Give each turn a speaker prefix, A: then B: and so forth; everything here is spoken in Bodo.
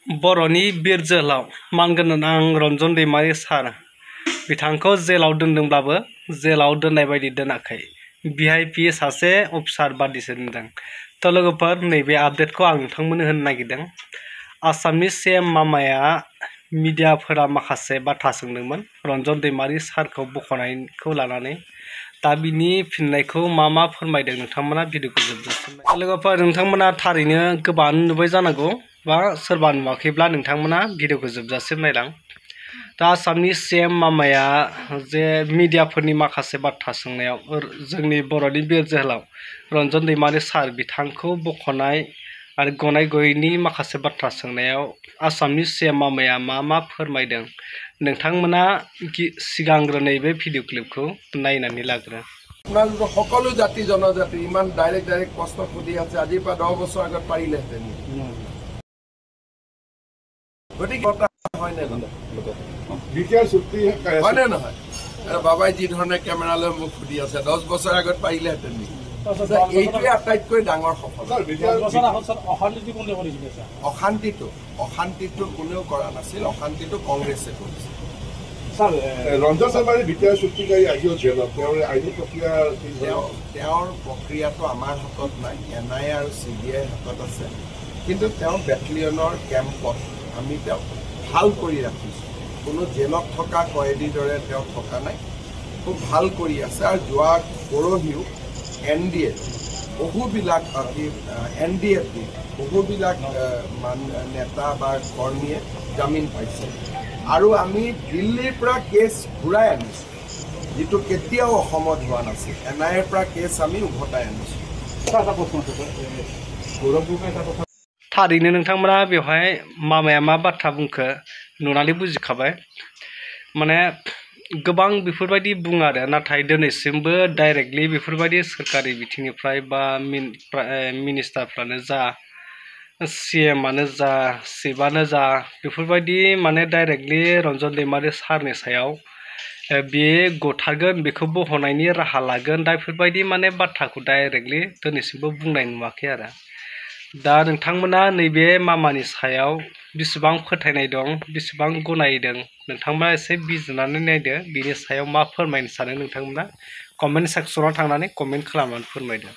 A: बर'नि बिर जोहोलाव मानगोनां रन्जन दैमारि सार बिथांखौ जेलाव दोनदोंब्लाबो जेलाव दोननाय बायदि दोनाखै भिआइपि सासे अफिसार बादिसो दोनदों। थ' लोगोफोर नैबे आपडेटखौ आं नोंथांमोननो होनो नागिरदों। आसामनि सीएम मामाया मिडियाफोरा माखासे बाथ्रा सोंदोंमोन रन्जन दैमारि सारखौ बख'नायखौ लानानै। दा बिनि फिननायखौ मा फोरमायदों नोंथांमोना भिडिअखौ जोबजासिम लोगोफोर नोंथांमोना थारैनो गोबां नुबाय जानांगौ बा सोरबा नुवाखैब्ला नोंथांमोना भिडिअखौ जोबजासिम नायलां। दा आसामनि सीएम मामाया जे मिडियाफोरनि माखासे बाथ्रा सोंनायाव जोंनि बर'नि बिर जोहोलाव रन्जन दैमारि सार बिथांखौ बख'नाय आरो गनाय गैयैनि माखासे बाथ्रा सोंनायाव आसामनि सीएम मामाया मा फोरमायदों नोंथांमोना सिगांग्रो नैबे भिडिअ क्लिपखौ नायनानै लाग्रो।
B: সকলো জাতি জনজাতি ইমান ডাইৰেক্ট প্ৰশ্ন সুধি আছে আজিৰ পৰা 10 বছৰ আগত পাৰিলেহেঁতেন গতিকে হয়নে নহয় বাবাই যি ধৰণে কেমেৰালৈ মোক সুধি আছে 10 বছৰ আগত পাৰিলেহেঁতেন এইটোৱে আটাইতকৈ ডাঙৰ সফলতা। অশান্তিটো কোনেও কৰা নাছিল, অশান্তিটো কংগ্ৰেছে কৰিছে।
C: ৰঞ্জন শৰ্মাৰ বিদ্যা চুক্তিকাৰী আহিও জেলত তেওঁৰ আইনী প্ৰক্ৰিয়া
B: তেওঁৰ প্ৰক্ৰিয়াটো আমাৰ হাতত নাই, NIA আৰু CBI হাতত আছে। কিন্তু তেওঁ বেটেলিয়নৰ কেম্পত আমি তেওঁক ভাল কৰি ৰাখিছোঁ। কোনো জেলত থকা কয়েদীৰ দৰে তেওঁ থকা নাই, খুব ভাল কৰি আছে। আৰু যোৱা পৰহিও NDA বহুবিলাক NDF বহুবিলাক নেতা বা কৰ্মীয়ে জামিন পাইছে। আৰু আমি দিল্লীৰ পৰা কেছ ঘূৰাই আনিছোঁ যিটো কেতিয়াও অসমত হোৱা নাছিল। NIAৰ পৰা কেছ আমি উভতাই আনিছোঁ।
A: थारैनो नोंथांमोना बेवहाय मामाया मा बाथ्रा बुंखो नुनानै बुजिखाबाय। माने गोबां बेफोरबायदि बुङो आरो नाथाय दिनैसिमबो डाइरेक्टलि बेफोरबायदि सोरखारि बिथिंनिफ्राय बा मिनिस्टारफ्रानो जा CMआनो जा चिफआनो जा बेफोरबायदि माने डाइरेक्टलि रन्जन दैमारि सारनि सायाव बे गथारगोन बेखौ बहनायनि राहा लागोन दा बेफोरबायदि माने बाथ्राखौ डाइरेक्टलि दिनैसिमबो बुंनाय नुवाखै आरो। दा नोंथांमोना नैबे मामानि सायाव बेसेबां फोथायनाय दं बेसेबां गनायदों नोंथांमोना एसे बिजिरनानै नायदो। बिनि सायाव मा फोरमायनो सानो नोंथांमोना कमेन्ट सेक्सनाव थांनानै कमेन्ट खालामनानै फोरमायदो।